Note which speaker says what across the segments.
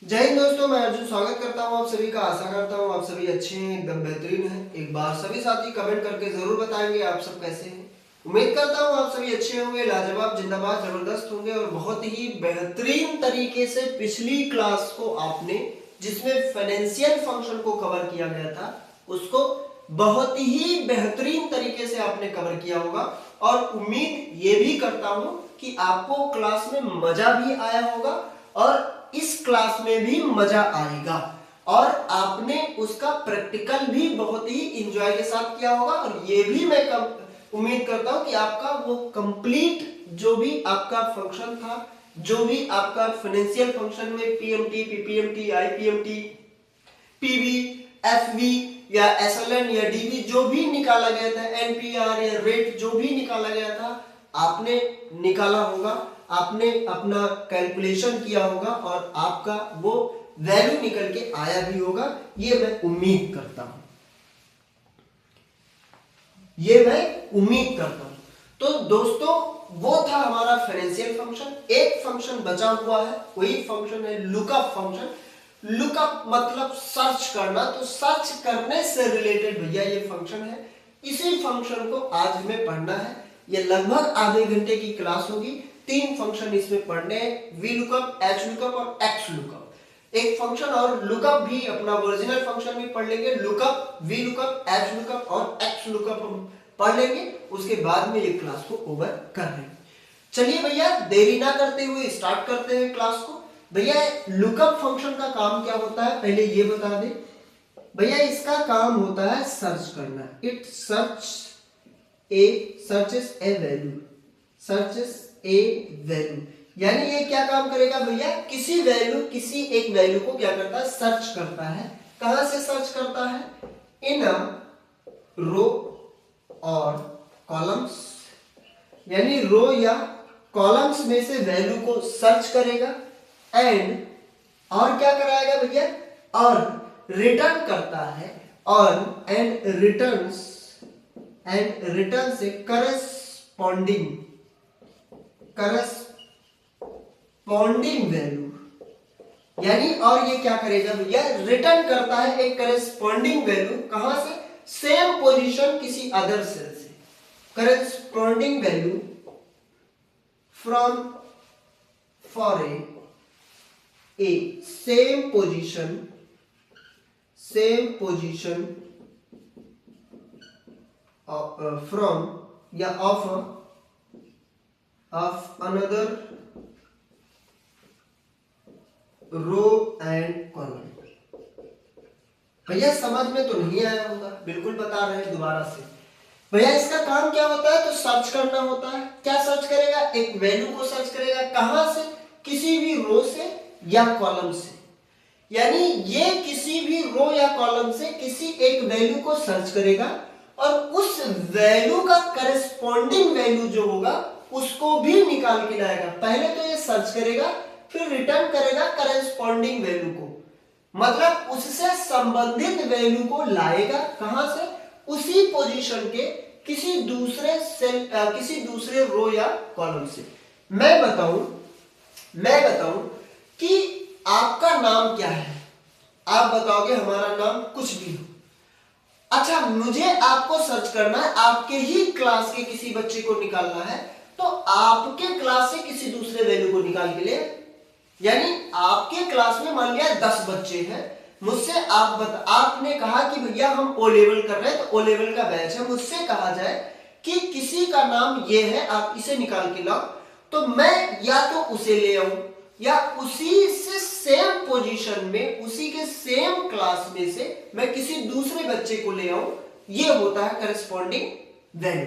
Speaker 1: जय हिंद दोस्तों, मैं अर्जुन स्वागत करता हूं आप सभी का। आशा करता हूं आप सभी अच्छे हैं, एकदम बेहतरीन हैं। एक बार सभी साथी कमेंट करके जरूर बताएंगे आप सब कैसे हैं। उम्मीद करता हूं आप सभी अच्छे होंगे, लाजवाब, जिंदाबाद, जबरदस्त होंगे और बहुत ही बेहतरीन तरीके से पिछली क्लास को आपने, जिसमें फाइनेंशियल फंक्शन को कवर किया गया था, उसको बहुत ही बेहतरीन तरीके से आपने कवर किया होगा। और उम्मीद ये भी करता हूं कि आपको क्लास में मजा भी आया होगा और इस क्लास में भी मजा आएगा और आपने उसका प्रैक्टिकल भी बहुत ही इंजॉय के साथ किया होगा। और ये भी मैं उम्मीद करता हूं कि आपका वो कंप्लीट जो भी आपका फंक्शन था, जो भी आपका फाइनेंशियल फंक्शन में PMT, PPMT, IPMT, PV, FV या एसएलएन या डीवी जो भी निकाला गया था, एनपीआर या रेट जो भी निकाला गया था, आपने निकाला होगा, आपने अपना कैलकुलेशन किया होगा और आपका वो वैल्यू निकल के आया भी होगा। ये मैं उम्मीद करता हूं, ये मैं उम्मीद करता हूं। तो दोस्तों, वो था हमारा फाइनेंशियल फंक्शन। एक फंक्शन बचा हुआ है, वही फंक्शन है लुकअप फंक्शन। लुकअप मतलब सर्च करना, तो सर्च करने से रिलेटेड भैया ये फंक्शन है। इसी फंक्शन को आज हमें पढ़ना है। ये लगभग आधे घंटे की क्लास होगी। 3 फंक्शन इसमें पढ़ने हैं, वी लुकअप, एच लुकअप और एक्स लुकअप। एक फंक्शन और लुकअप भी अपना ओरिजिनल फंक्शन भी पढ़ लेंगे। Lookup, V lookup, H lookup और एक्स लुकअप हम पढ़ लेंगे। उसके बाद में ये क्लास को ओवर कर लेंगे। चलिए भैया, देरी ना करते हुए स्टार्ट करते हैं क्लास को। भैया, लुकअप फंक्शन का काम क्या होता है पहले ये बता दें। भैया, इसका काम होता है सर्च करना। It searches A value, searches A value. यानी ये क्या काम करेगा भैया, किसी एक वैल्यू को क्या करता है, सर्च करता है। कहां से सर्च करता है, इन अ रो और कॉलम्स, यानी रो या कॉलम्स में से वैल्यू को सर्च करेगा एंड और क्या कराएगा भैया, और रिटर्न करता है और एंड रिटर्न से करस्पॉन्डिंग वैल्यू। यानी और ये क्या करेगा भैया, रिटर्न करता है एक करस्पॉन्डिंग वैल्यू। कहां से, सेम पोजीशन किसी अदर सेल से। Corresponding value from for a same position from या of another row and column। भैया समझ में तो नहीं आया होगा, बिल्कुल बता रहे हैं दोबारा से। भैया इसका काम क्या होता है, तो सर्च करना होता है। क्या सर्च करेगा, एक वैल्यू को सर्च करेगा। कहां से, किसी भी रो से या कॉलम से। यानी ये किसी भी रो या कॉलम से किसी एक वैल्यू को सर्च करेगा और उस वैल्यू का करस्पॉन्डिंग वैल्यू जो होगा उसको भी निकाल के लाएगा। पहले तो ये सर्च करेगा, फिर रिटर्न करेगा करस्पॉन्डिंग वैल्यू को, मतलब उससे संबंधित वैल्यू को लाएगा। कहां से, उसी पोजीशन के किसी दूसरे रो या कॉलम से। मैं बताऊं कि आपका नाम क्या है। आप बताओगे हमारा नाम कुछ भी हो। अच्छा, मुझे आपको सर्च करना है, आपके ही क्लास के किसी बच्चे को निकालना है, तो आपके क्लास से किसी दूसरे वैल्यू को निकाल के ले। यानी आपके क्लास में मान लिया 10 बच्चे हैं, मुझसे आपने कहा कि भैया हम ओ लेवल कर रहे हैं, तो ओ लेवल का बैच है। मुझसे कहा जाए कि किसी का नाम ये है, आप इसे निकाल के लाओ, तो मैं या तो उसे ले आऊं या उसी से सेम पोजीशन में, उसी के सेम क्लास में से मैं किसी दूसरे बच्चे को ले आऊं। ये होता है करस्पॉन्डिंग वैल्यू।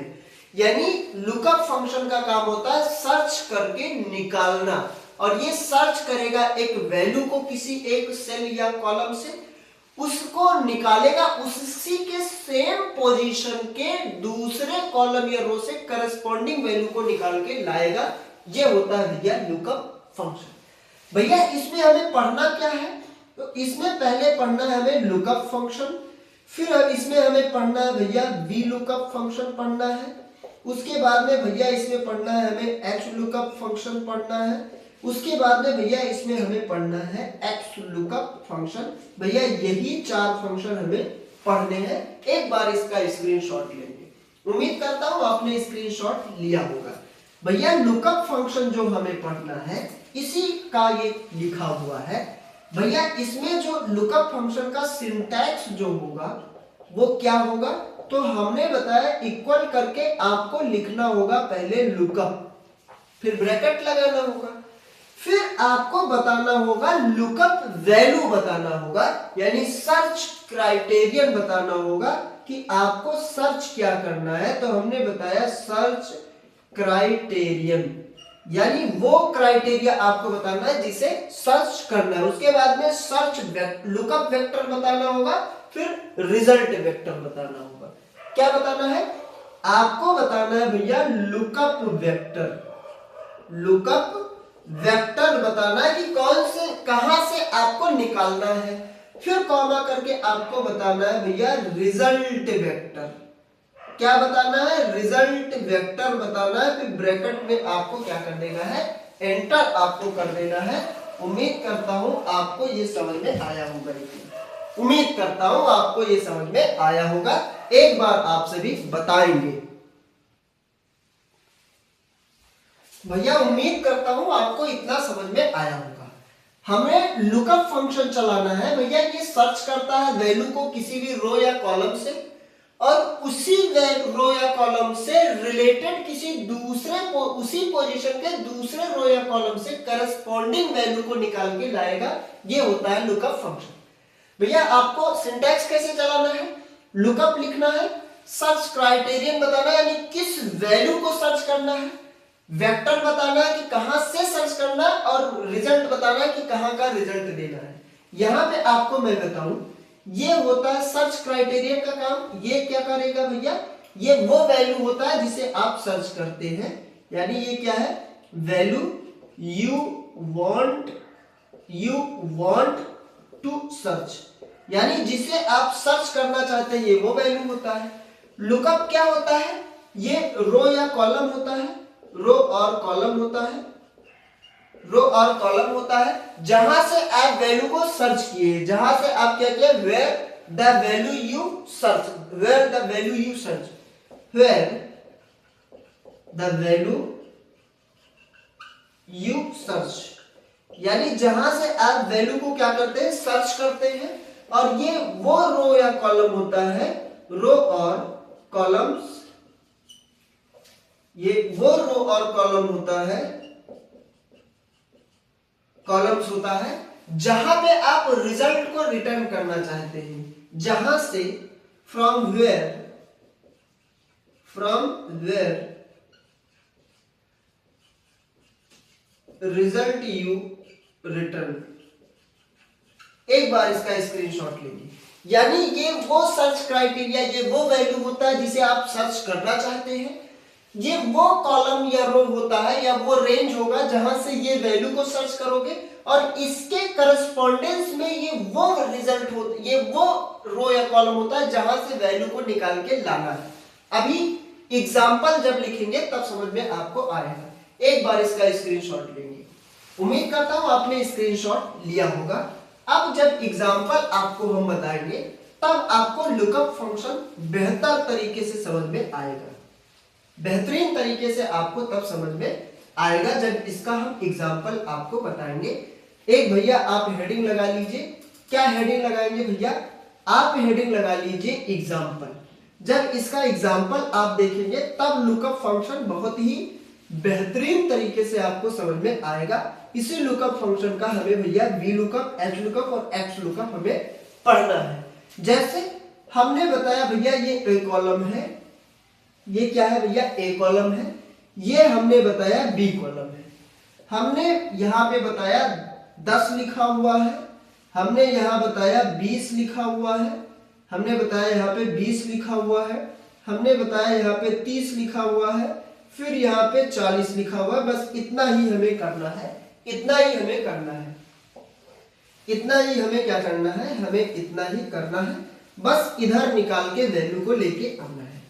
Speaker 1: यानी लुकअप फंक्शन का काम होता है सर्च करके निकालना, और ये सर्च करेगा एक वैल्यू को किसी एक सेल या कॉलम से, उसको निकालेगा, उसी के सेम पोजीशन के दूसरे कॉलम या रो से करस्पॉन्डिंग वैल्यू को निकाल के लाएगा। ये होता है भैया लुकअप फंक्शन। भैया इसमें हमें पढ़ना क्या है, तो इसमें पहले पढ़ना है हमें लुकअप फंक्शन, फिर इसमें हमें पढ़ना है भैया वी लुकअप फंक्शन पढ़ना है। उसके बाद में भैया इसमें पढ़ना है हमें एच लुकअप फंक्शन पढ़ना है। उसके बाद में भैया इसमें हमें पढ़ना है एक्स लुकअप फंक्शन। भैया यही 4 फंक्शन हमें पढ़ने हैं। एक बार इसका स्क्रीनशॉट लेंगे। उम्मीद करता हूं आपने स्क्रीनशॉट लिया होगा। भैया लुकअप फंक्शन जो हमें पढ़ना है इसी का ये लिखा हुआ है। भैया इसमें जो लुकअप फंक्शन का सिंटैक्स जो होगा वो क्या होगा, तो हमने बताया इक्वल करके आपको लिखना होगा पहले लुकअप, फिर ब्रैकेट लगाना होगा, फिर आपको बताना होगा लुकअप वैल्यू बताना होगा, यानी सर्च क्राइटेरियन बताना होगा कि आपको सर्च क्या करना है। तो हमने बताया सर्च क्राइटेरियन, यानी वो क्राइटेरिया आपको बताना है जिसे सर्च करना है। उसके बाद में सर्च लुकअप वेक्टर बताना होगा, फिर रिजल्ट वेक्टर बताना होगा। क्या बताना है आपको, बताना है भैया लुकअप वेक्टर। लुकअप वेक्टर बताना है कि कौन से कहां से आपको निकालना है, फिर कॉमा करके आपको बताना है भैया रिजल्ट वेक्टर। क्या बताना है, रिजल्ट वेक्टर बताना है, फिर ब्रैकेट में आपको क्या कर देना है, एंटर आपको कर देना है। उम्मीद करता हूं आपको ये समझ में आया होगा। उम्मीद करता हूं आपको ये समझ में आया होगा। एक बार आपसे भी बताएंगे भैया, उम्मीद करता हूं आपको इतना समझ में आया होगा। हमें लुकअप फंक्शन चलाना है भैया, ये सर्च करता है वैल्यू को किसी भी रो या कॉलम से, और उसी रो या कॉलम से रिलेटेड किसी दूसरे उसी पोजीशन के दूसरे रो या कॉलम से करस्पॉन्डिंग वैल्यू को निकाल के लाएगा। ये होता है लुकअप फंक्शन। भैया आपको सिंटैक्स कैसे चलाना है, लुकअप लिखना है, सर्च क्राइटेरियन बताना है यानी किस वैल्यू को सर्च करना है, वेक्टर बताना है कि कहां से सर्च करना है, और रिजल्ट बताना है कि कहां का रिजल्ट देना है। यहां पे आपको मैं बताऊं, ये होता है सर्च क्राइटेरियन का काम। ये क्या करेगा भैया, ये वो वैल्यू होता है जिसे आप सर्च करते हैं, यानी ये क्या है, value you want to search, यानी जिसे आप सर्च करना चाहते हैं ये वो वैल्यू होता है। लुकअप क्या होता है, ये रो या कॉलम होता है, रो और कॉलम होता है, रो और कॉलम होता है, जहां से आप वैल्यू को सर्च किए, जहां से आप क्या किए, where the value you search, where the value you search, where the value you search, यानी जहां से आप वैल्यू को क्या करते हैं, सर्च करते हैं। और ये वो रो या कॉलम होता है, रो और कॉलम्स, ये वो रो और कॉलम होता है, कॉलम्स होता है जहां पे आप रिजल्ट को रिटर्न करना चाहते हैं, जहां से from where result you return. एक बार इसका स्क्रीनशॉट लीजिए, यानी ये वो सर्च क्राइटेरिया, ये वो वैल्यू होता है जिसे आप सर्च करना चाहते हैं, ये वो कॉलम या रो होता है या वो रेंज होगा जहां से ये वैल्यू को सर्च करोगे, और इसके करस्पॉन्डेंस में ये वो रिजल्ट होता, ये वो रो या कॉलम होता है जहां से वैल्यू को निकाल के लाना है। अभी एग्जांपल जब लिखेंगे तब समझ में आपको आएगा। एक बार इसका स्क्रीनशॉट लेंगे, उम्मीद करता हूं आपने स्क्रीनशॉट लिया होगा। अब जब एग्जांपल आपको हम बताएंगे तब आपको लुकअप फंक्शन बेहतर तरीके से समझ में आएगा, बेहतरीन तरीके से आपको तब समझ में आएगा जब इसका हम एग्जांपल आपको बताएंगे। एक भैया आप हेडिंग लगा लीजिए, क्या हेडिंग लगाएंगे भैया, आप हेडिंग लगा लीजिए एग्जांपल। जब इसका एग्जांपल आप देखेंगे तब लुकअप फंक्शन बहुत ही बेहतरीन तरीके से आपको समझ में आएगा। इसी लुकअप फंक्शन का हमें भैया वी लुकअप, एच लुकअप और एक्स लुकअप हमें पढ़ना है। जैसे हमने बताया भैया ये ए कॉलम है, ये क्या है भैया, ए कॉलम है, ये हमने बताया बी कॉलम है। हमने यहां पे बताया 10 लिखा हुआ है, हमने यहां बताया 20 लिखा हुआ है, हमने बताया यहाँ पे 20 लिखा हुआ है, हमने बताया यहाँ पे 30 लिखा हुआ है, फिर यहाँ पे 40 लिखा हुआ है। बस इतना ही हमें करना है, इतना ही हमें करना है, इतना ही हमें क्या करना है, हमें इतना ही करना है। बस इधर निकाल के वैल्यू को लेके आना है।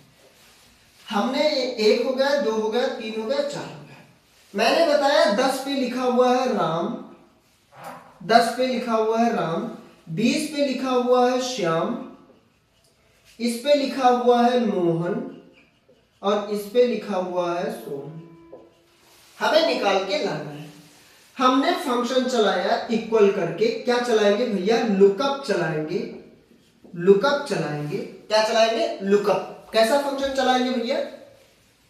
Speaker 1: हमने 1 हो गया, 2 हो गया, 3 हो गया, 4 हो गया। मैंने बताया 10 पे लिखा हुआ है राम, 10 पे लिखा हुआ है राम, 20 पे लिखा हुआ है श्याम, इस पे लिखा हुआ है मोहन और इस पे लिखा हुआ है सोम। हमें निकाल के लाना है। हमने फंक्शन चलाया इक्वल करके, क्या चलाएंगे भैया, लुकअप चलाएंगे, लुकअप चलाएंगे, क्या चलाएंगे, लुकअप। कैसा फंक्शन चलाएंगे भैया,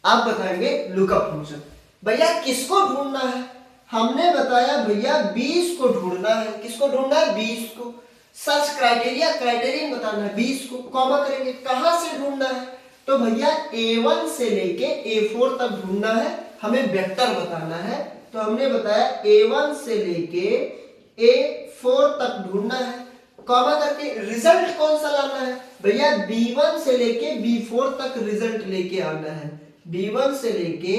Speaker 1: आप बताएंगे लुकअप फंक्शन। भैया किसको ढूंढना है, हमने बताया भैया 20 को ढूंढना है। किसको ढूंढना है, 20 को। सर्च क्राइटेरिया, क्राइटेरियन बताना है 20 को, कॉमा करेंगे, कहां से ढूंढना है, तो भैया A1 से लेके A4 तक ढूंढना है, हमें वेक्टर बताना है। तो हमने बताया A1 से लेके A4 तक ढूंढना है, कॉमा करके रिजल्ट कौन सा लाना है भैया, B1 से लेके B4 तक रिजल्ट लेके आना है। B1 से लेके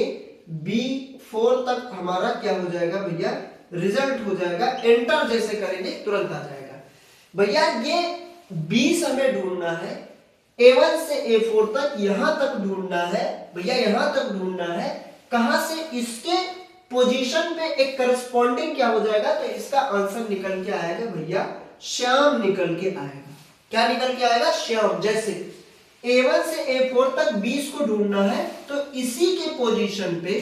Speaker 1: B4 तक हमारा क्या हो जाएगा भैया, रिजल्ट हो जाएगा। एंटर जैसे करेंगे तुरंत आ जाएगा। भैया ये 20 हमें ढूंढना है, A1 से A4 तक यहां तक ढूंढना है भैया, यहां तक ढूंढना है। कहां से, इसके पोजीशन पे एक करस्पॉन्डिंग क्या हो जाएगा, तो इसका आंसर निकल के आएगा भैया श्याम निकल के आएगा। क्या निकल के आएगा, श्याम। जैसे A1 से A4 तक 20 को ढूंढना है, तो इसी के पोजीशन पे,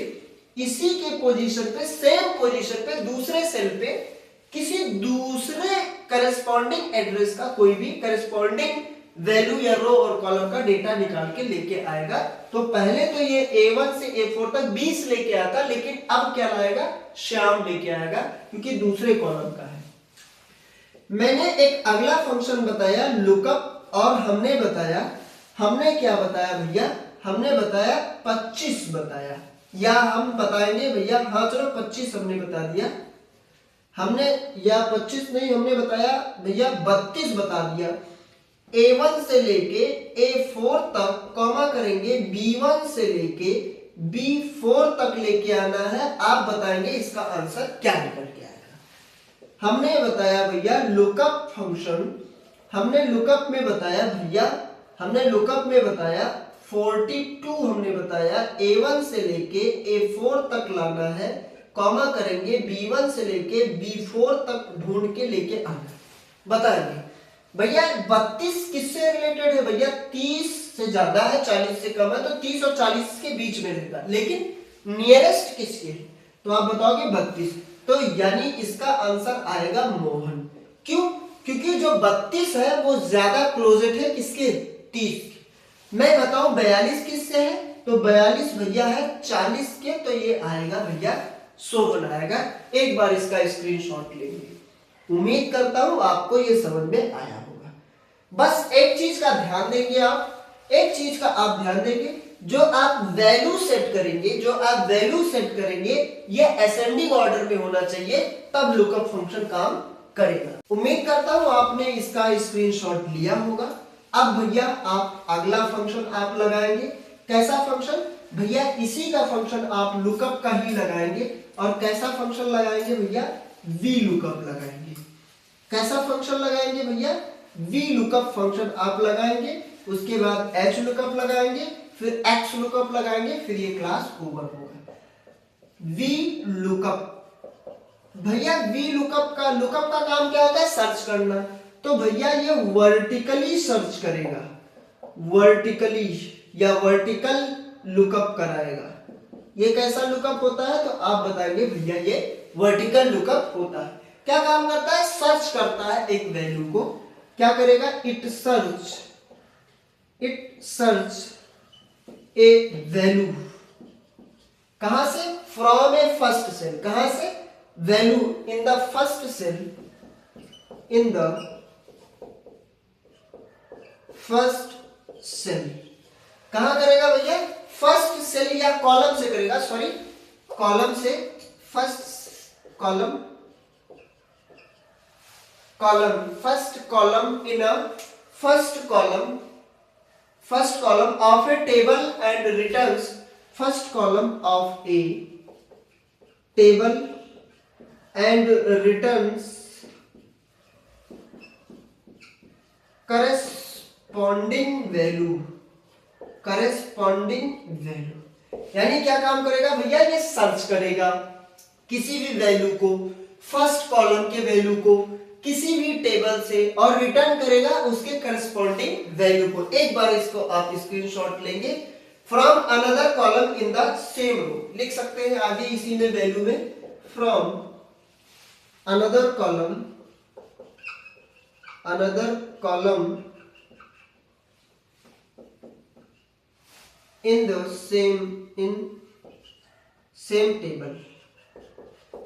Speaker 1: इसी के पोजीशन पे, सेम पोजीशन पे, दूसरे सेल पे किसी दूसरे करस्पॉन्डिंग एड्रेस का कोई भी करस्पॉन्डिंग वैल्यू या रो और कॉलम का डेटा निकाल के लेके आएगा। तो पहले तो ये A1 से A4 तक 20 लेके आता, लेकिन अब क्या लाएगा, श्याम लेके आएगा, क्योंकि दूसरे कॉलम का है। मैंने एक अगला फंक्शन बताया लुकअप, और हमने बताया, हमने क्या बताया भैया, हमने बताया 25 बताया, या हम बताएंगे भैया, हाँ चलो 25 हमने बता दिया, हमने, या 25 नहीं, हमने बताया भैया 32 बता दिया। A1 से लेके A4 तक कॉमा करेंगे, B1 से लेके B4 तक लेके आना है। आप बताएंगे इसका आंसर क्या निकल के आएगा। हमने बताया भैया लुकअप फंक्शन, हमने लुकअप में बताया भैया, हमने लुकअप में बताया 42 हमने बताया, A1 से लेके A4 तक लाना है, कॉमा करेंगे, B1 से लेके B4 तक ढूंढ के लेके आना है। बताएंगे भैया 32 किससे रिलेटेड है भैया, 30 से ज्यादा है, 40 से कम है, तो 30 और 40 के बीच में रहता है, लेकिन नियरेस्ट किसके है, तो आप बताओगे 32। तो यानी इसका आंसर आएगा मोहन। क्यों, क्योंकि जो 32 है वो ज्यादा क्लोजेट है किसके, 30 के। मैं बताऊं 42 किससे है, तो 42 भैया है 40 के, तो ये आएगा भैया 100 आएगा। एक बार इसका स्क्रीनशॉट लेंगे। उम्मीद करता हूं आपको ये समझ में आया होगा। बस एक चीज का ध्यान देंगे आप, एक चीज का आप ध्यान देंगे, जो आप वैल्यू सेट करेंगे, जो आप वैल्यू सेट करेंगे, ये असेंडिंग ऑर्डर में होना चाहिए, तब लुकअप फंक्शन काम करेगा। उम्मीद करता हूं आपने इसका स्क्रीनशॉट लिया होगा। अब भैया आप अगला फंक्शन आप लगाएंगे। कैसा फंक्शन भैया, इसी का फंक्शन आप लुकअप का ही लगाएंगे। और कैसा फंक्शन लगाएंगे भैया, वी लुकअप लगाएंगे। कैसा फंक्शन लगाएंगे भैया, वी लुकअप फंक्शन आप लगाएंगे, उसके बाद एच लुकअप लगाएंगे, फिर एक्स लुकअप लगाएंगे, फिर ये क्लास ओवर होगा। वी लुकअप भैया, वी लुकअप का काम क्या होता है, सर्च करना। तो भैया ये वर्टिकली सर्च करेगा, वर्टिकली या वर्टिकल लुकअप कराएगा। ये कैसा लुकअप होता है, तो आप बताएंगे भैया ये वर्टिकल लुकअप होता है। क्या काम करता है, सर्च करता है एक वैल्यू को। क्या करेगा, इट सर्च ए वैल्यू, कहां से, फ्रॉम ए फर्स्ट सेल, कहां से, value in the first cell, in the first cell. कहां करेगा भैया, फर्स्ट सेल या कॉलम से करेगा, सॉरी कॉलम से, first column, first column in a first column of a table and returns first column of a table and returns corresponding value। यानी क्या काम करेगा भैया, ये सर्च करेगा किसी भी वैल्यू को, फर्स्ट कॉलम के वैल्यू को किसी भी टेबल से और रिटर्न करेगा उसके करस्पॉन्डिंग वैल्यू को। एक बार इसको आप स्क्रीनशॉट लेंगे, from another column in the same row लिख सकते हैं आगे इसी में वैल्यू में, from another column in the same table,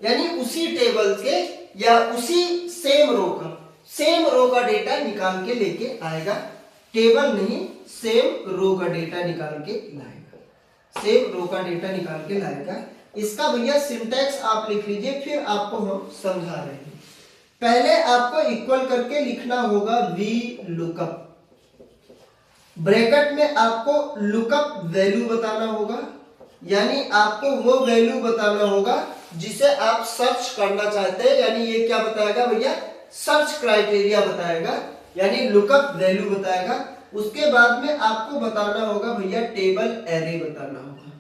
Speaker 1: यानी उसी टेबल के या उसी सेम रो का डेटा निकाल के लेके आएगा। टेबल नहीं, सेम रो का डेटा निकाल के लाएगा। इसका भैया सिंटैक्स आप लिख लीजिए, फिर आपको हम समझा रहे हैं। पहले आपको इक्वल करके लिखना होगा वी लुकअप, ब्रैकेट में आपको लुकअप वैल्यू बताना होगा, यानी आपको वो वैल्यू बताना होगा जिसे आप सर्च करना चाहते हैं। यानी ये क्या बताएगा भैया, सर्च क्राइटेरिया बताएगा, यानी लुकअप वैल्यू बताएगा। उसके बाद में आपको बताना होगा भैया टेबल एरे बताना होगा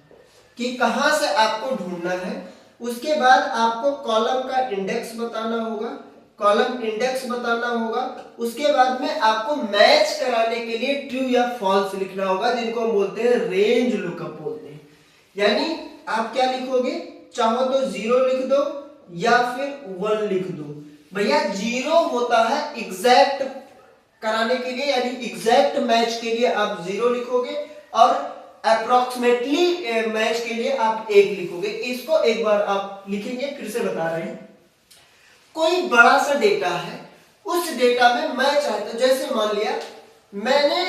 Speaker 1: कि कहां से आपको ढूंढना है। उसके बाद आपको कॉलम का इंडेक्स बताना होगा, उसके बाद में आपको मैच कराने के लिए ट्रू या फॉल्स लिखना होगा, जिनको हम बोलते हैं रेंज लुकअप बोलते हैं। यानी आप क्या लिखोगे, चाहो तो 0 लिख दो या फिर 1 लिख दो। भैया 0 होता है एग्जैक्ट कराने के लिए, यानी एग्जैक्ट मैच के लिए आप 0 लिखोगे, और अप्रोक्सीमेटली मैच के लिए आप 1 लिखोगे। इसको एक बार आप लिखेंगे, फिर से बता रहे हैं। कोई बड़ा सा डेटा है, उस डेटा में मैं चाहता हूं, जैसे मान लिया मैंने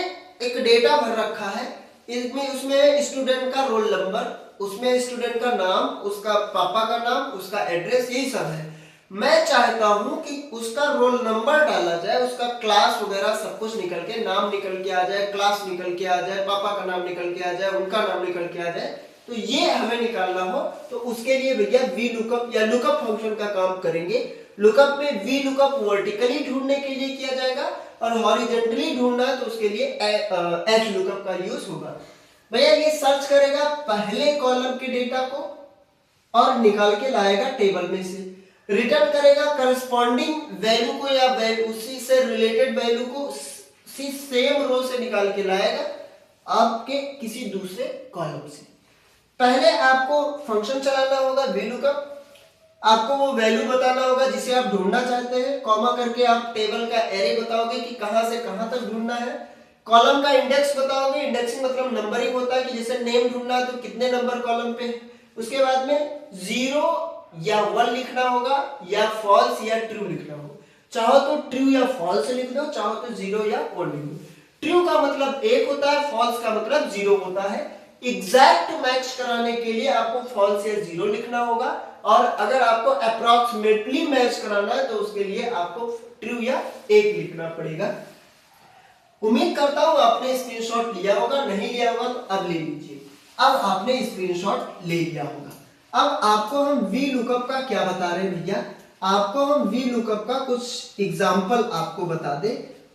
Speaker 1: एक डेटा भर रखा है, उसमें स्टूडेंट का रोल नंबर, उसमें स्टूडेंट का नाम, उसका पापा का नाम, उसका एड्रेस, यही सब है। मैं चाहता हूं कि उसका रोल नंबर डाला जाए, उसका क्लास वगैरह सब कुछ निकल के, नाम निकल के आ जाए, क्लास निकल के आ जाए, पापा का नाम निकल के आ जाए, उनका नाम निकल के आ जाए। तो ये हमें निकालना हो तो उसके लिए भैया वी लुकअप या लुकअप फंक्शन का काम करेंगे। लुकअप में वी लुकअप वर्टिकली ढूंढने के लिए किया जाएगा, और हॉरिजॉन्टली ढूंढना है तो उसके लिए एच लुकअप का यूज होगा। भैया ये सर्च करेगा पहले कॉलम के डेटा को और निकाल के लाएगा टेबल में से, रिटर्न करेगा करस्पॉन्डिंग वैल्यू को या उसी से रिलेटेड वैल्यू को उसी सेम रो से निकाल के लाएगा आपके किसी दूसरे कॉलम से। पहले आपको फंक्शन चलाना होगा वी लुकअप, आपको वो वैल्यू बताना होगा जिसे आप ढूंढना चाहते हैं, कॉमा करके आप टेबल का एरे बताओगे कि कहां से कहां तक ढूंढना है, कॉलम का इंडेक्स बताओगे, इंडेक्सिंग मतलब नंबरिंग होता है कि जैसे नेम ढूंढना है तो कितने नंबर कॉलम पे। उसके बाद में 0 या 1 लिखना होगा, या फॉल्स या ट्रू लिखना होगा। चाहो तो ट्रू या फॉल्स लिख दो, चाहो तो 0 या 1 लिख दो। ट्रू का मतलब 1 होता है, फॉल्स का मतलब 0 होता है। एग्जैक्ट मैच कराने के लिए आपको फॉल्स या 0 लिखना होगा, और अगर आपको अप्रॉक्सीमेटली मैच कराना है तो उसके लिए आपको ट्रू या 1 लिखना पड़ेगा। उम्मीद करता हूं आपने स्क्रीनशॉट लिया होगा, नहीं लिया होगा तो अब ले लीजिए। अब आपने स्क्रीनशॉट ले लिया होगा। अब आपको हम वी लुकअप का क्या बता रहे हैं भैया, आपको हम वी लुकअप का कुछ एग्जांपल आपको बता दे,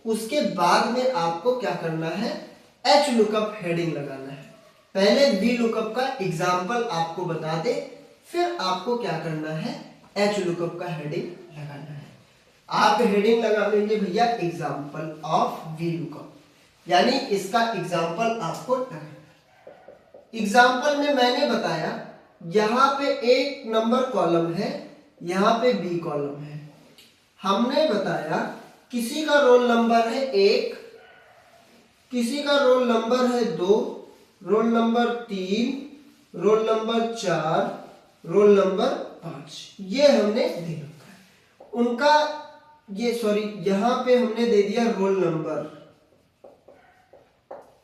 Speaker 1: उसके बाद में आपको क्या करना है, एच लुकअप हेडिंग लगाना है। पहले वी लुकअप का एग्जांपल आपको बता दे, फिर आपको क्या करना है, एच लुकअप का हेडिंग लगाना है। आप हेडिंग लगा देंगे भैया एग्जांपल ऑफ वी लुकअप, यानी इसका एग्जांपल आपको लगाना। एग्जांपल में मैंने बताया यहां पे एक नंबर कॉलम है, यहां पे बी कॉलम है। हमने बताया किसी का रोल नंबर है 1, किसी का रोल नंबर है 2, roll number 3, roll number 4, roll number 5, ये हमने दे रखा है। उनका यहां पे हमने दे दिया रोल नंबर,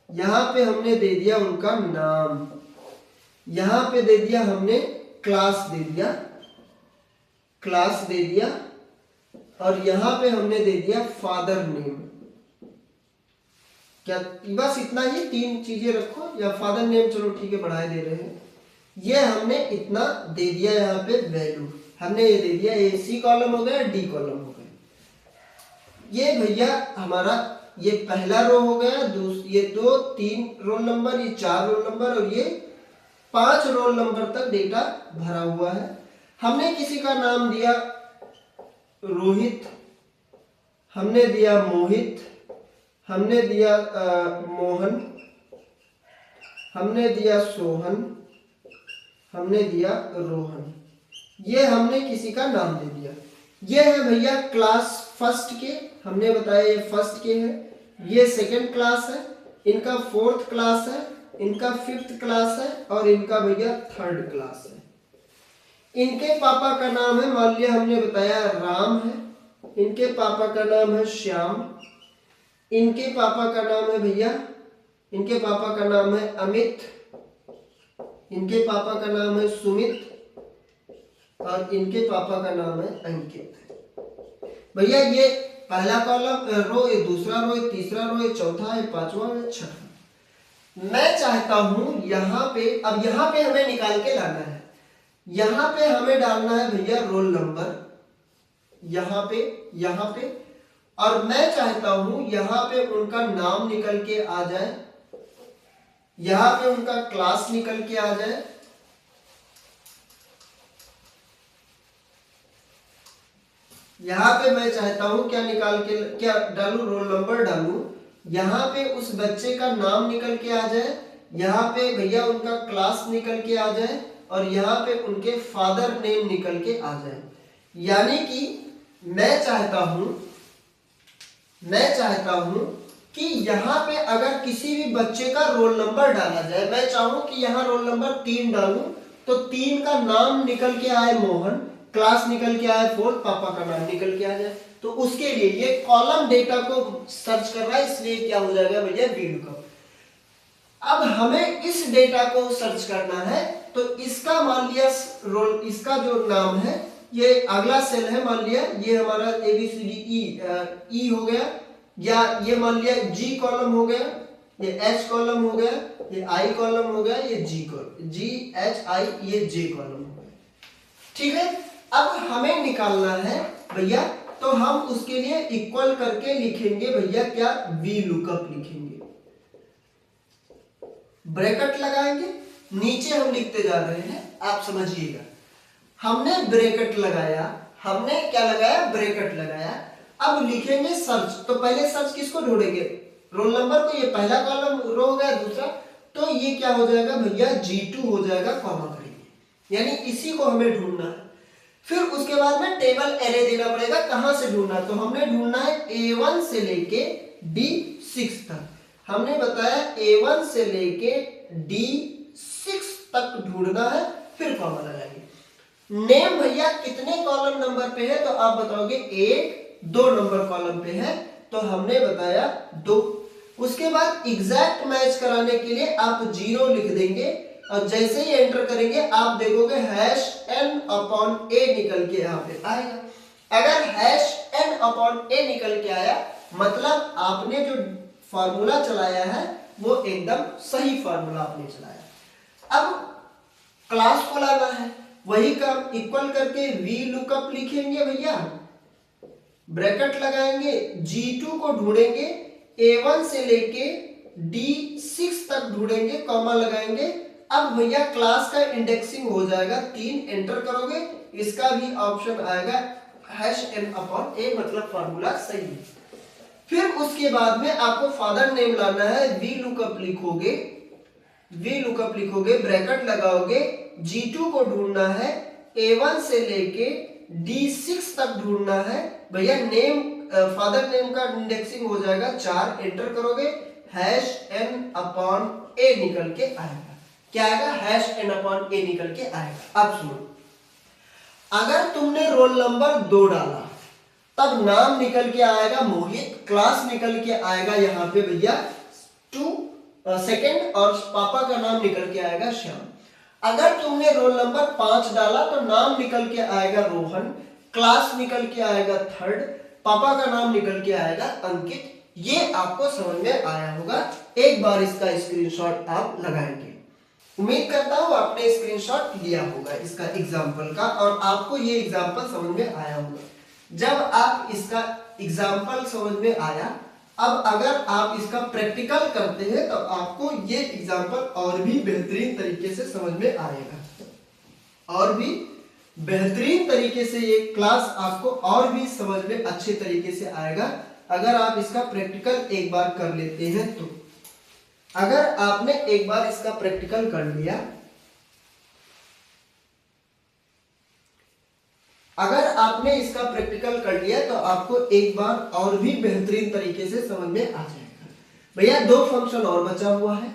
Speaker 1: यहां पे हमने दे दिया उनका नाम, यहां पे दे दिया हमने क्लास दे दिया, और यहां पे हमने दे दिया फादर नेम। क्या बस इतना ही, 3 चीजें रखो, या फादर नेम चलो ठीक है बढ़ाए दे रहे हैं। ये हमने इतना दे दिया, यहाँ पे वैल्यू हमने ये दे दिया, ए सी कॉलम हो गया, डी कॉलम हो गया। ये भैया हमारा ये पहला रो हो गया, ये 2 3 रोल नंबर, ये 4 रोल नंबर, और ये 5 रोल नंबर तक डेटा भरा हुआ है। हमने किसी का नाम दिया रोहित, हमने दिया मोहित, हमने दिया मोहन, हमने दिया सोहन, हमने दिया रोहन। ये हमने किसी का नाम दे दिया। ये है भैया क्लास फर्स्ट के, हमने बताया ये फर्स्ट के हैं। ये सेकंड क्लास है, इनका फोर्थ क्लास है, इनका फिफ्थ क्लास है और इनका भैया थर्ड क्लास है। इनके पापा का नाम है, मान लिया हमने बताया राम है, इनके पापा का नाम है श्याम, इनके पापा का नाम है भैया, इनके पापा का नाम है अमित, इनके पापा का नाम है सुमित और इनके पापा का नाम है अंकित। भैया ये पहला कॉलम रो, ये दूसरा रो, ये तीसरा रो, ये चौथा है, पांचवा है, छठा। मैं चाहता हूं यहां पे, अब यहां पे हमें निकाल के लाना है। यहां पे हमें डालना है भैया रोल नंबर, यहां पे और मैं चाहता हूं यहां पे उनका नाम निकल के आ जाए, यहां पे उनका क्लास निकल के आ जाए, यहां पे मैं चाहता हूं क्या निकाल के क्या डालूं, रोल नंबर डालूं, यहां पे उस बच्चे का नाम निकल के आ जाए, यहां पे भैया उनका क्लास निकल के आ जाए और यहां पे उनके फादर नेम निकल के आ जाए। यानी कि मैं चाहता हूं कि यहां पे अगर किसी भी बच्चे का रोल नंबर डाला जाए, मैं चाहूं कि यहां रोल नंबर 3 डालूं तो 3 का नाम निकल के आए मोहन, क्लास निकल के आए 4, पापा का नाम निकल के आ जाए। तो उसके लिए ये कॉलम डेटा को सर्च कर रहा है, इसलिए क्या हो जाएगा भैया VLOOKUP। अब हमें इस डेटा को सर्च करना है तो इसका मान लिया रोल, इसका जो नाम है, ये अगला सेल है, मान लिया ये हमारा ABCDE हो गया, या ये मान लिया G कॉलम हो गया, ये H कॉलम हो गया, ये I कॉलम हो गया, ये GHI, ये J कॉलम हो गया। ठीक है, अब हमें निकालना है भैया, तो हम उसके लिए इक्वल करके लिखेंगे भैया क्या, VLOOKUP लिखेंगे, ब्रैकेट लगाएंगे, नीचे हम लिखते जा रहे हैं, आप समझिएगा। हमने ब्रैकेट लगाया, हमने क्या लगाया, ब्रैकेट लगाया। अब लिखेंगे सर्च, तो पहले सर्च किसको ढूंढेंगे, रोल नंबर को, ये पहला कॉलम रो हो गया, दूसरा, तो ये क्या हो जाएगा भैया G2 हो जाएगा, कॉमा करेंगे, यानी इसी को हमें ढूंढना है। फिर उसके बाद में टेबल एरे देना पड़ेगा, कहां से ढूंढना, तो हमने ढूंढना है A1 से लेके D6 तक। हमने बताया A1 से लेके D6 तक ढूंढना है, फिर कॉमा लगाएंगे। नेम भैया कितने कॉलम नंबर पे है, तो आप बताओगे 1, 2 नंबर कॉलम पे है, तो हमने बताया 2। उसके बाद एग्जैक्ट मैच कराने के लिए आप 0 लिख देंगे और जैसे ही एंटर करेंगे आप देखोगे #n/a निकल के यहाँ पे आएगा। अगर #n/a निकल के आया मतलब आपने जो फार्मूला चलाया है वो एकदम सही फार्मूला आपने चलाया। अब क्लास को लाना है, वही काम इक्वल करके VLOOKUP लिखेंगे भैया, ब्रैकेट लगाएंगे, G2 को ढूंढेंगे, A1 से लेके D6 तक ढूंढेंगे, कॉमा लगाएंगे। अब भैया क्लास का इंडेक्सिंग हो जाएगा 3, एंटर करोगे, इसका भी ऑप्शन आएगा #n/a, मतलब फार्मूला सही है। फिर उसके बाद में आपको फादर नेम लाना है, VLOOKUP लिखोगे, ब्रैकेट लगाओगे, G2 को ढूंढना है, A1 से लेके D6 तक ढूंढना है भैया। नेम फादर नेम का इंडेक्सिंग हो जाएगा 4, एंटर करोगे, #n/a निकल के आएगा। क्या आएगा, #n/a निकल के आएगा। अब सुनो, अगर तुमने रोल नंबर 2 डाला तब नाम निकल के आएगा मोहित, क्लास निकल के आएगा यहाँ पे भैया 2 सेकेंड और पापा का नाम निकल के आएगा श्याम। अगर तुमने रोल नंबर 5 डाला तो नाम निकल के आएगा रोहन, क्लास निकल के आएगा 3rd, पापा का नाम निकल के आएगा अंकित। ये आपको समझ में आया होगा। एक बार इसका स्क्रीनशॉट आप लगाएंगे। उम्मीद करता हूं आपने स्क्रीनशॉट लिया होगा इसका एग्जाम्पल का और आपको ये एग्जाम्पल समझ में आया होगा। जब आप इसका एग्जाम्पल समझ में आया, अब अगर आप इसका प्रैक्टिकल करते हैं तो आपको ये एग्जाम्पल और भी बेहतरीन तरीके से समझ में आएगा, और भी बेहतरीन तरीके से ये क्लास आपको और भी समझ में अच्छे तरीके से आएगा अगर आप इसका प्रैक्टिकल एक बार कर लेते हैं तो। अगर आपने एक बार इसका प्रैक्टिकल कर लिया, अगर आपने इसका प्रैक्टिकल कर लिया तो आपको एक बार और भी बेहतरीन तरीके से समझ में आ जाएगा। भैया दो फंक्शन और बचा हुआ है।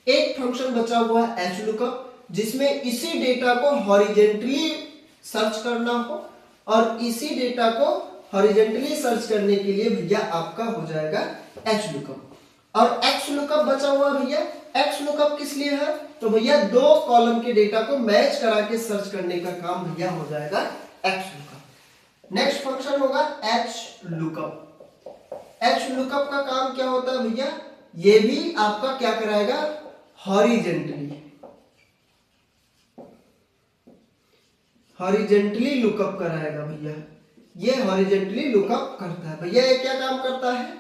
Speaker 1: एक फंक्शन बचा हुआ है एच लुकअप, जिसमें इसी डेटा को हॉरिजेंटली सर्च करना हो, और इसी डेटा को हॉरिजेंटली सर्च करने के लिए भैया आपका हो जाएगा एच लुकअप। और एक्स लुकअप बचा हुआ भैया, एक्स लुकअप किस लिए है, तो भैया दो कॉलम के डेटा को मैच करा के सर्च करने का काम भैया हो जाएगा एक्स लुकअप। नेक्स्ट फंक्शन होगा एच लुकअप। एच लुकअप का काम क्या होता है भैया, ये भी आपका क्या कराएगा, हॉरिजेंटली लुकअप कराएगा भैया। ये हॉरिजेंटली लुकअप करता है भैया। ये क्या काम करता है,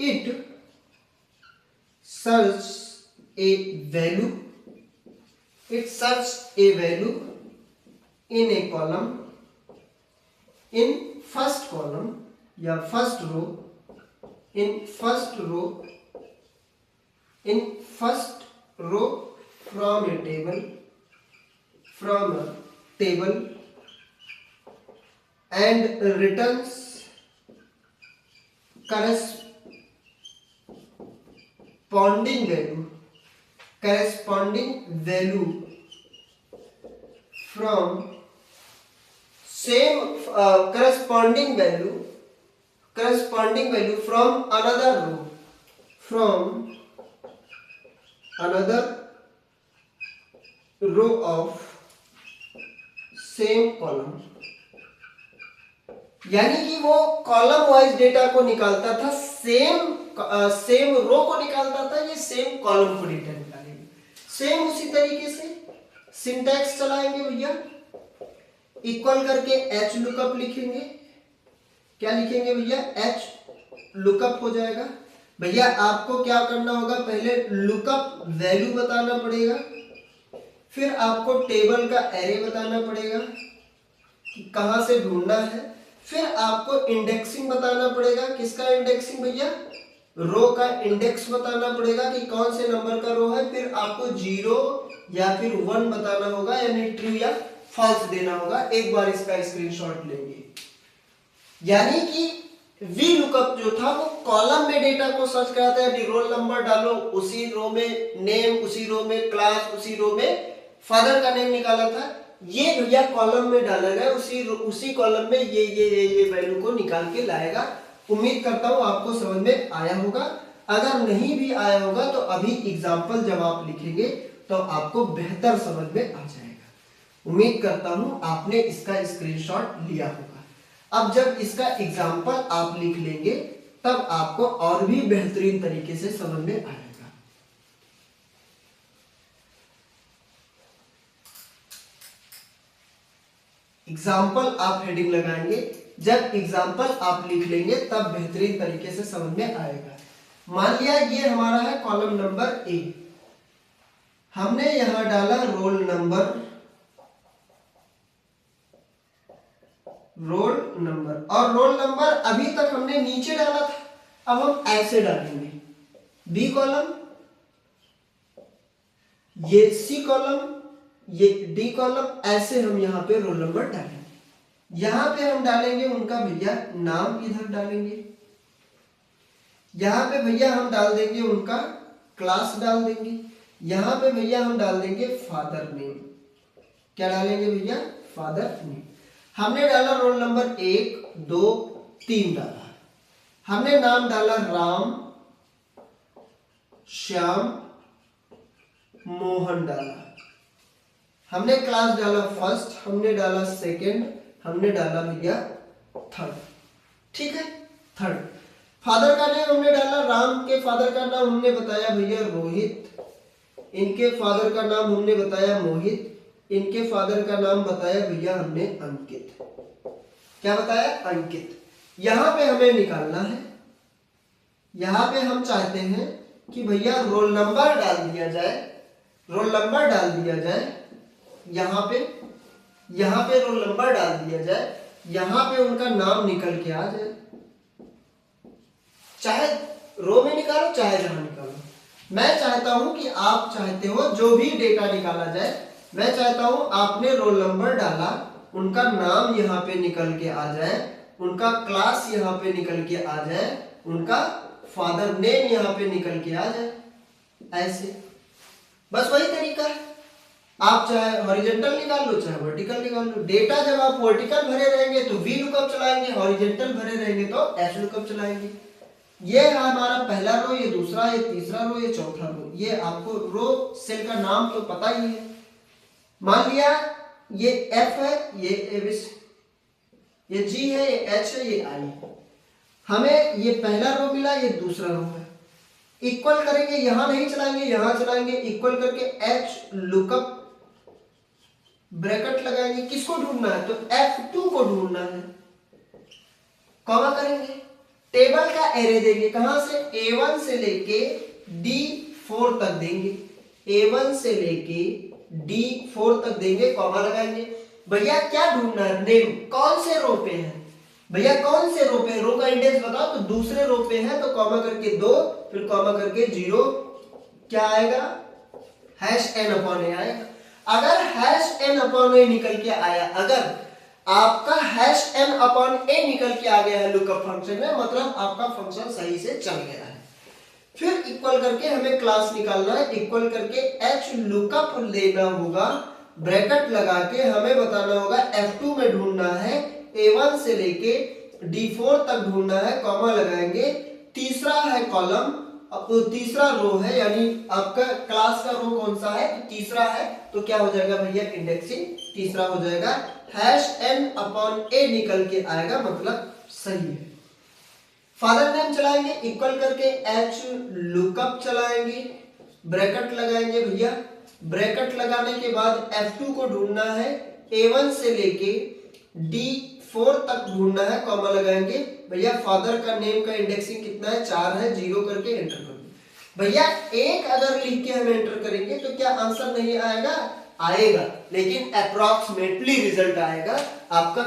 Speaker 1: it search a value, it search a value in a column, in first column या first row, in first row from a table and returns corresponding value from same corresponding value from another row of same column। यानी कि वो column wise data को निकालता था, same row को निकालता था, ये सेम कॉलम को डेटा निकालेंगे। सेम उसी तरीके से सिंटैक्स चलाएंगे भैया, इक्वल करके एच लुकअप लिखेंगे। क्या लिखेंगे भैया, एच लुकअप हो जाएगा। भैया आपको क्या करना होगा, पहले लुकअप वैल्यू बताना पड़ेगा, फिर आपको टेबल का एरे बताना पड़ेगा कि कहां से ढूंढना है, फिर आपको इंडेक्सिंग बताना पड़ेगा। किसका इंडेक्सिंग भैया, रो का इंडेक्स बताना पड़ेगा कि कौन से नंबर का रो है, फिर आपको 0 या फिर 1 बताना होगा, यानी ट्रू या फॉल्स देना होगा। एक बार इसका स्क्रीनशॉट लेंगे। यानी कि वी लुकअप जो था वो कॉलम में डेटा को सर्च कराता है, यानी रोल नंबर डालो, उसी रो में नेम, उसी रो में क्लास, उसी रो में फादर का नेम निकाला था। ये भैया कॉलम में डाला गया, उसी कॉलम में ये वैल्यू को निकाल के लाएगा। उम्मीद करता हूं आपको समझ में आया होगा। अगर नहीं भी आया होगा तो अभी एग्जाम्पल जब आप लिखेंगे तो आपको बेहतर समझ में आ जाएगा। उम्मीद करता हूं आपने इसका स्क्रीनशॉट लिया होगा। अब जब इसका एग्जाम्पल आप लिख लेंगे तब आपको और भी बेहतरीन तरीके से समझ में आएगा। एग्जाम्पल आप हेडिंग लगाएंगे, जब एग्जाम्पल आप लिख लेंगे तब बेहतरीन तरीके से समझ में आएगा। मान लिया ये हमारा है कॉलम नंबर ए, हमने यहां डाला रोल नंबर, और रोल नंबर अभी तक हमने नीचे डाला था, अब हम ऐसे डालेंगे, बी कॉलम, ये सी कॉलम, ये डी कॉलम, ऐसे हम यहाँ पे रोल नंबर डालेंगे। यहाँ पे हम डालेंगे उनका भैया नाम, इधर डालेंगे, यहाँ पे भैया हम डाल देंगे उनका क्लास डाल देंगे, यहाँ पे भैया हम डाल देंगे फादर नेम। क्या डालेंगे भैया, फादर नेम। हमने डाला रोल नंबर 1 2 3 डाला, हमने नाम डाला राम, श्याम, मोहन डाला, हमने क्लास डाला फर्स्ट, हमने डाला सेकंड, हमने डाला भैया थर्ड। ठीक है, थर्ड। फादर का नेम हमने डाला, राम के फादर का नाम हमने बताया भैया रोहित, इनके फादर का नाम हमने बताया मोहित, इनके फादर का नाम बताया भैया हमने अंकित। क्या बताया, अंकित। यहां पे हमें निकालना है, यहाँ पे हम चाहते हैं कि भैया रोल नंबर डाल दिया जाए, रोल नंबर डाल दिया जाए, यहाँ पे रोल नंबर डाल दिया जाए, यहाँ पे उनका नाम निकल के आ जाए, चाहे रो में निकालो चाहे जहां निकालो। मैं चाहता हूं कि आप चाहते हो जो भी डेटा निकाला जाए, मैं चाहता हूं आपने रोल नंबर डाला, उनका नाम यहाँ पे निकल के आ जाए, उनका क्लास यहाँ पे निकल के आ जाए, उनका फादर नेम यहाँ पे निकल के आ जाए, ऐसे बस वही तरीका है। आप चाहे हॉरिजॉन्टल निकाल लो चाहे वर्टिकल निकाल लो। डेटा जब आप वर्टिकल भरे रहेंगे तो वी लुकअप चलाएंगे, हॉरिजॉन्टल भरे रहेंगे तो एच लुकअप चलाएंगे। ये है हमारा पहला रो, ये दूसरा, ये तीसरा रो, ये चौथा रो। ये आपको रो सेल का नाम तो पता ही है। मान लिया ये एफ है, ये जी है, ये एच है, ये आई है। हमें ये पहला रो मिला, ये दूसरा रो है। इक्वल करेंगे, यहां नहीं चलाएंगे, यहां चलाएंगे, इक्वल करके एच लुकअप ब्रैकेट लगाएंगे। किसको ढूंढना है? तो F2 को ढूंढना है। कॉमा करेंगे, टेबल का एरे देंगे, कहां से? A1 से लेके D4 तक देंगे, A1 से लेके D4 तक देंगे, कॉमा लगाएंगे। भैया क्या ढूंढना है? नेम। कौन से रो पे है भैया? कौन से रो पे? रो का इंडेक्स बताओ। तो दूसरे रो पे है, तो कॉमा करके 2, फिर कॉमा करके 0, क्या आएगा? #n/a आएगा। अगर #n/a निकल के आया, अगर आपका #n/a निकल के आ गया है लुकअप फंक्शन में, मतलब आपका फंक्शन सही से चल गया है। फिर इक्वल करके हमें क्लास निकालना है, इक्वल करके एच लुकअप लेना होगा, ब्रैकेट लगा के हमें बताना होगा F2 में ढूंढना है, A1 से लेके D4 तक ढूंढना है, कॉमा लगाएंगे। तीसरा है कॉलम, अब तो तीसरा रो है, यानी आपका क्लास का रो कौन सा है? तो तीसरा है, तो क्या हो जाएगा भैया? इंडेक्सिंग तीसरा हो जाएगा। #n/a निकल के आएगा, मतलब सही है। फादर नेम चलाएंगे, इक्वल करके एच लुकअप चलाएंगे, ब्रैकेट लगाएंगे भैया। ब्रैकेट लगाने के बाद F2 को ढूंढना है, A1 से लेके D4 तक ढूंढना है, कॉमा लगाएंगे भैया। फादर का नेम का इंडेक्सिंग कितना है? 4 है, 0 करके एंटर कर दो भैया। एक अगर लिख के हम एंटर करेंगे तो क्या आंसर नहीं आएगा? आएगा, लेकिन अप्रोक्सीमेटली रिजल्ट आएगा, आपका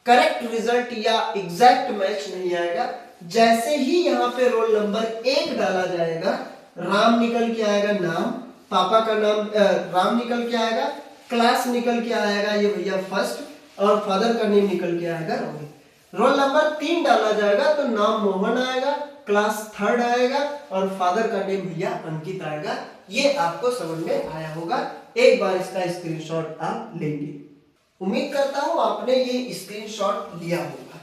Speaker 1: करेक्ट रिजल्ट या एग्जैक्ट मैच नहीं आएगा। जैसे ही यहाँ पे रोल नंबर 1 डाला जाएगा, राम निकल के आएगा नाम, पापा का नाम राम निकल के आएगा, क्लास निकल के आएगा ये भैया फर्स्ट, और फादर का नेम निकल के आएगा रोहित। रोल नंबर 3 डाला जाएगा तो नाम मोहन आएगा, क्लास 3rd आएगा, और फादर का नेम भैया अंकित आएगा। ये आपको समझ में आया होगा। एक बार इसका स्क्रीनशॉट आप लेंगे। उम्मीद करता हूं आपने ये स्क्रीनशॉट लिया होगा।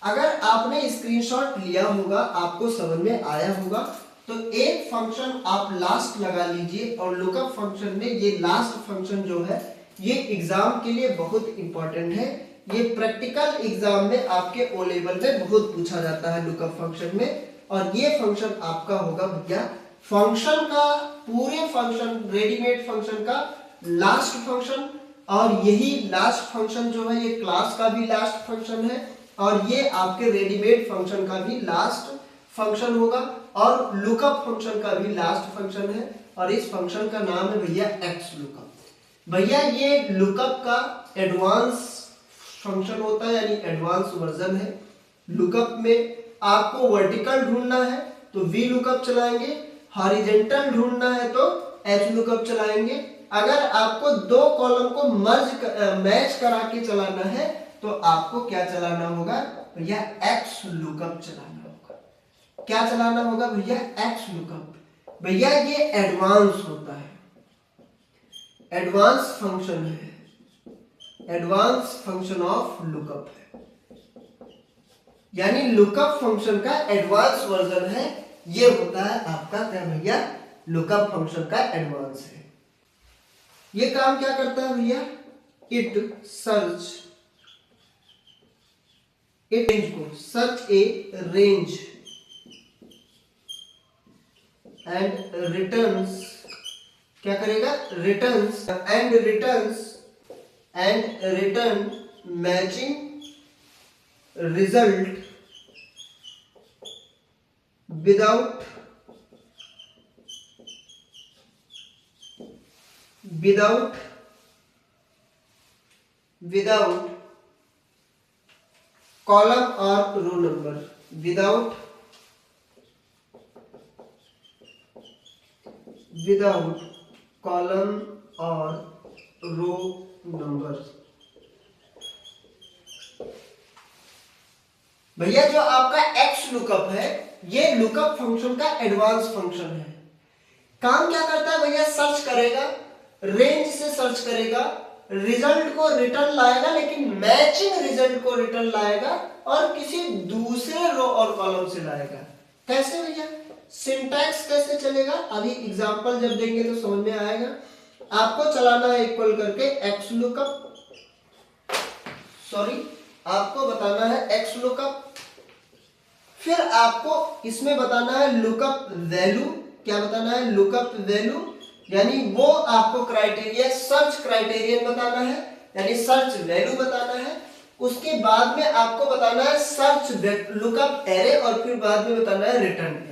Speaker 1: अगर आपने स्क्रीनशॉट लिया होगा, आपको समझ में आया होगा, तो एक फंक्शन आप लास्ट लगा लीजिए। और लुकअप फंक्शन में ये लास्ट फंक्शन जो है, ये एग्जाम के लिए बहुत इंपॉर्टेंट है। ये प्रैक्टिकल एग्जाम में आपके ओ लेवल में बहुत पूछा जाता है लुकअप फंक्शन में। और ये फंक्शन आपका होगा भैया फंक्शन का, पूरे फंक्शन, रेडीमेड फंक्शन का लास्ट फंक्शन। और यही लास्ट फंक्शन जो है, ये क्लास का भी लास्ट फंक्शन है, और ये आपके रेडीमेड फंक्शन का भी लास्ट फंक्शन होगा, और लुकअप फंक्शन का भी लास्ट फंक्शन है। और इस फंक्शन का नाम है भैया एक्स लुकअप। भैया ये लुकअप का एडवांस फंक्शन होता है, यानी एडवांस वर्जन है। लुकअप में आपको वर्टिकल ढूंढना है तो वी लुकअप चलाएंगे, हॉरिजॉन्टल ढूंढना है तो एच लुकअप चलाएंगे। अगर आपको दो कॉलम को मैच करा के चलाना है तो आपको क्या चलाना होगा भैया? एक्स लुकअप चलाना होगा। क्या चलाना होगा भैया? X lookup. भैया ये एडवांस होता है, एडवांस फंक्शन है, एडवांस फंक्शन ऑफ लुकअप है, यानी लुकअप फंक्शन का एडवांस वर्जन है। ये होता है आपका क्या भैया? लुकअप फंक्शन का एडवांस है। ये काम क्या करता है भैया? It search A range and returns, क्या करेगा? Returns and return matching without column और रो नंबर, विदाउट कॉलम और रो नंबर। भैया जो आपका एक्स लुकअप है, ये लुकअप फंक्शन का एडवांस फंक्शन है। काम क्या करता है भैया, सर्च करेगा, रेंज से सर्च करेगा, रिजल्ट को रिटर्न लाएगा, लेकिन मैचिंग रिजल्ट को रिटर्न लाएगा और किसी दूसरे रो और कॉलम से लाएगा। कैसे भैया, सिंटैक्स कैसे चलेगा, अभी एग्जांपल जब देंगे तो समझ में आएगा। आपको चलाना है इक्वल करके एक्स लुकअप, आपको बताना है एक्स लुकअप, फिर आपको इसमें बताना है लुकअप वैल्यू। क्या बताना है, लुकअप वैल्यू, यानी वो आपको क्राइटेरिया सर्च क्राइटेरियन बताना है, यानी सर्च वैल्यू बताना है। उसके बाद में आपको बताना है सर्च लुकअप एरे, और फिर बाद में बताना है रिटर्न एरे।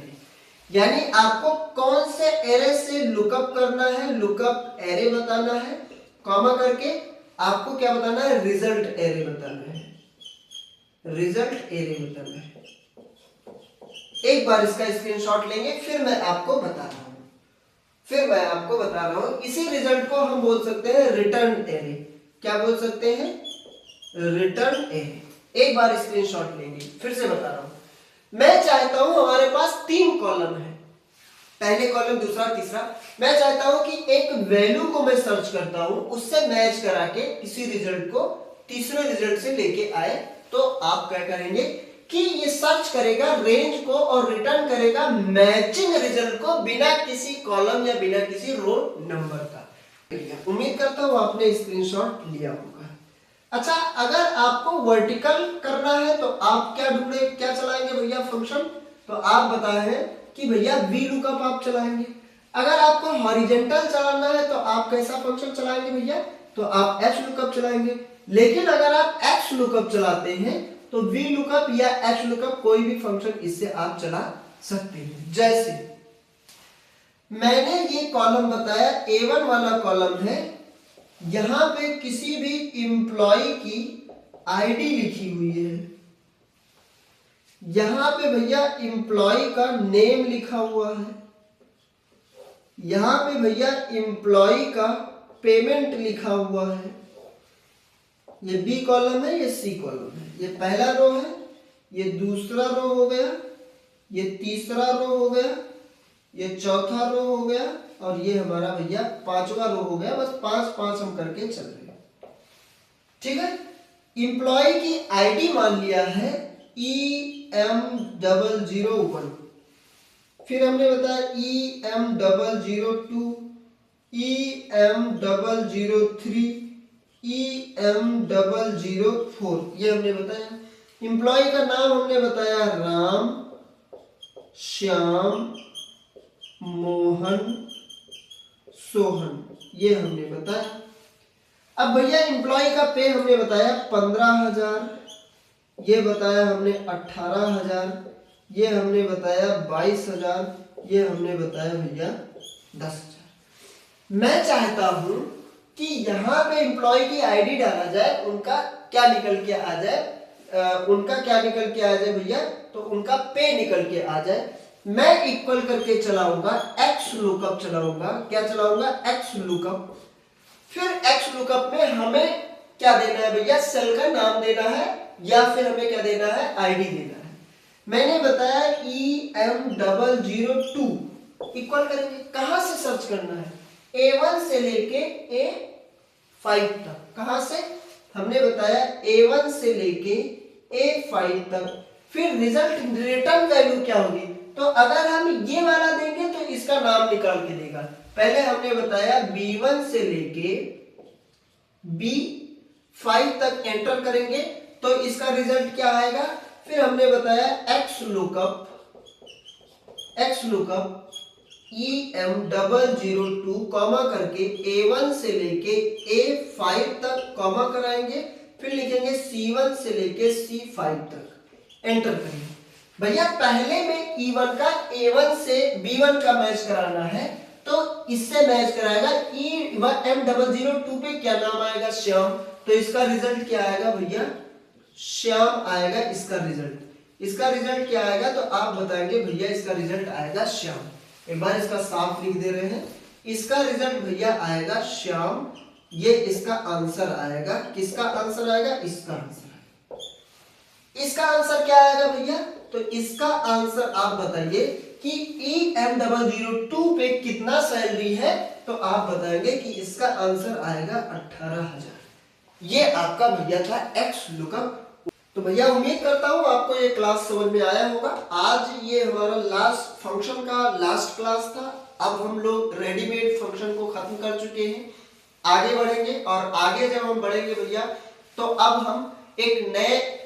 Speaker 1: यानी आपको कौन से एरे से लुकअप करना है, लुकअप एरे बताना है, कॉमा करके आपको क्या बताना है, रिजल्ट एरे बताना है, रिजल्ट एरे बताना है। एक बार इसका स्क्रीनशॉट लेंगे, फिर मैं आपको बता रहा हूं, इसी रिजल्ट को हम बोल सकते हैं रिटर्न एरे। क्या बोल सकते हैं, रिटर्न एरे। एक बार स्क्रीनशॉट लेंगे, फिर से बता रहा हूं। मैं चाहता हूं हमारे पास 3 कॉलम है, पहले कॉलम, दूसरा, तीसरा। मैं चाहता हूं कि एक वैल्यू को मैं सर्च करता हूं, उससे मैच करा के किसी रिजल्ट को तीसरे रिजल्ट से लेके आए, तो आप क्या करेंगे कि ये सर्च करेगा रेंज को और रिटर्न करेगा मैचिंग रिजल्ट को, बिना किसी कॉलम या बिना किसी रो नंबर का। उम्मीद करता हूं आपने स्क्रीनशॉट लिया होगा। अच्छा, अगर आपको वर्टिकल करना है तो आप क्या चलाएंगे भैया फंक्शन, तो आप बताए कि भैया वी लुकअप आप चलाएंगे। अगर आपको हॉरिजॉन्टल चलाना है तो आप कैसा फंक्शन चलाएंगे भैया, तो आप एच लुकअप चलाएंगे। लेकिन अगर आप एक्स लुकअप चलाते हैं तो वी लुकअप या एच लुकअप कोई भी फंक्शन इससे आप चला सकते हैं। जैसे मैंने ये कॉलम बताया, A1 वाला कॉलम है, यहां पे किसी भी एम्प्लॉय की आईडी लिखी हुई है, यहां पे भैया एम्प्लॉय का नेम लिखा हुआ है, यहां पे भैया एम्प्लॉय का पेमेंट लिखा हुआ है। ये बी कॉलम है, ये सी कॉलम है, ये पहला रो है, ये दूसरा रो हो गया, ये तीसरा रो हो गया, ये चौथा रो हो गया, और ये हमारा भैया 5वां रो हो गया। बस 5-5 हम करके चल रहे हैं, ठीक है। एम्प्लॉय की आईडी मान लिया है EM001, फिर हमने बताया EM002, EM003, EM004, ये हमने बताया। एम्प्लॉय का नाम हमने बताया राम, श्याम, मोहन, सोहन, ये हमने बताया। अब भैया एम्प्लॉय का पे हमने बताया 15,000, ये बताया हमने 18,000, ये हमने बताया 22,000, ये हमने बताया भैया 10,000। मैं चाहता हूं कि यहां पे एम्प्लॉय की आईडी डाला जाए, उनका क्या निकल के आ जाए, भैया, तो उनका पे निकल के आ जाए। मैं इक्वल करके चलाऊंगा एक्स लुकअप चलाऊंगा। क्या चलाऊंगा, एक्स लुकअप। फिर एक्स लुकअप में हमें क्या देना है भैया, सेल का नाम देना है, या फिर हमें क्या देना है, आईडी देना है। मैंने बताया EM002 इक्वल करेंगे, कहां से सर्च करना है, A1 से लेके A5 तक। कहां से, हमने बताया A1 से लेके A5 तक। फिर रिजल्ट रिटर्न वैल्यू क्या होगी, तो अगर हम ये वाला देंगे तो इसका नाम निकाल के देगा। पहले हमने बताया B1 से लेके B5 तक एंटर करेंगे तो इसका रिजल्ट क्या आएगा। फिर हमने बताया एक्स लुकअप EM002 कॉमा करके A1 से लेके A5 तक कॉमा कराएंगे, फिर लिखेंगे C1 से लेके C5 तक, एंटर करेंगे। भैया पहले में E1 का A1 से B1 का मैच कराना है, तो इससे मैच कराएगा। M002 पे क्या नाम आएगा? श्याम। तो इसका रिजल्ट क्या आएगा भैया? श्याम आएगा इसका रिजल्ट। इसका रिजल्ट क्या आएगा? तो आप बताएंगे भैया इसका रिजल्ट आएगा श्याम। एक बार इसका साफ लिख दे रहे हैं, इसका रिजल्ट भैया आएगा श्याम। ये इसका आंसर आएगा। किसका आंसर आएगा? इसका आंसर। इसका आंसर क्या आएगा भैया? तो इसका आंसर आप बताइए कि EM002 पे कितना सैलरी है? तो आप बताएंगे कि इसका आंसर आएगा 18,000। ये आपका भैया था एक्स लुकअप। तो भैया उम्मीद करता हूं आपको ये क्लास समझ में आया होगा। आज ये हमारा लास्ट फंक्शन का लास्ट क्लास था। अब हम लोग रेडीमेड फंक्शन को खत्म कर चुके हैं, आगे बढ़ेंगे। और आगे जब हम बढ़ेंगे भैया, तो अब हम एक नए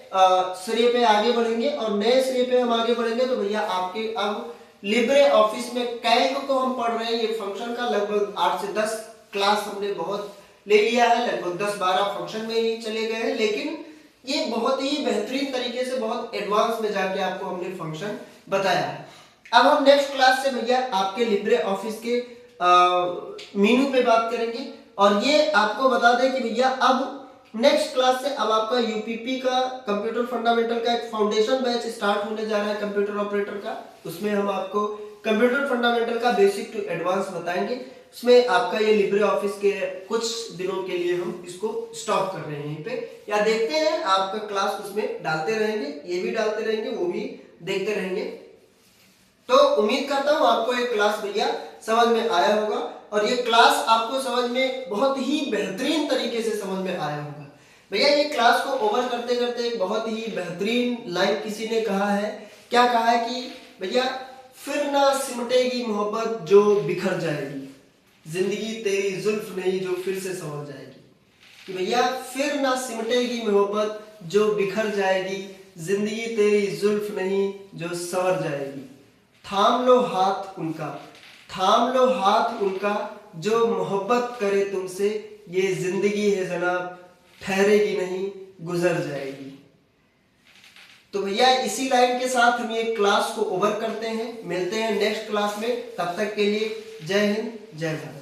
Speaker 1: सिरे पे आगे बढ़ेंगे। और नए सिरे पे हम आगे बढ़ेंगे तो भैया आपके अब लिब्रे ऑफिस में कैग को हम पढ़ रहे हैं। ये फंक्शन का लगभग 8 से 10 क्लास हमने बहुत ले लिया है, लगभग 10-12 फंक्शन में ही चले गए हैं, लेकिन ये बहुत ही बेहतरीन तरीके से बहुत एडवांस में जाके आपको हमने फंक्शन बताया है। अब हम नेक्स्ट क्लास से भैया आपके लिब्रे ऑफिस के मीनू पे बात करेंगे। और ये आपको बता दें कि भैया अब नेक्स्ट क्लास से अब आपका यूपीपी का कंप्यूटर फंडामेंटल का एक फाउंडेशन बैच स्टार्ट होने जा रहा है कंप्यूटर ऑपरेटर का। उसमें हम आपको कंप्यूटर फंडामेंटल का बेसिक टू एडवांस बताएंगे। उसमें आपका ये लिब्रे ऑफिस के कुछ दिनों के लिए हम इसको स्टॉप कर रहे हैं यहीं पे, या देखते हैं आपका क्लास उसमें डालते रहेंगे, ये भी डालते रहेंगे, वो भी देखते रहेंगे। तो उम्मीद करता हूँ आपको ये क्लास भैया समझ में आया होगा, और ये क्लास आपको समझ में बहुत ही बेहतरीन तरीके से समझ में आया होगा। भैया ये क्लास को ओवर करते करते एक बहुत ही बेहतरीन लाइन किसी ने कहा है। क्या कहा है कि भैया फिर ना सिमटेगी मोहब्बत जो बिखर जाएगी, जिंदगी तेरी जुल्फ नहीं जो फिर से संवर जाएगी। कि भैया फिर ना सिमटेगी मोहब्बत जो बिखर जाएगी, जिंदगी तेरी जुल्फ नहीं जो संवर जाएगी। थाम लो हाथ उनका, थाम लो हाथ उनका जो मोहब्बत करे तुमसे, ये जिंदगी है जनाब ठहरेगी नहीं गुजर जाएगी। तो भैया इसी लाइन के साथ हम ये क्लास को ओवर करते हैं। मिलते हैं नेक्स्ट क्लास में, तब तक के लिए जय हिंद जय भारत।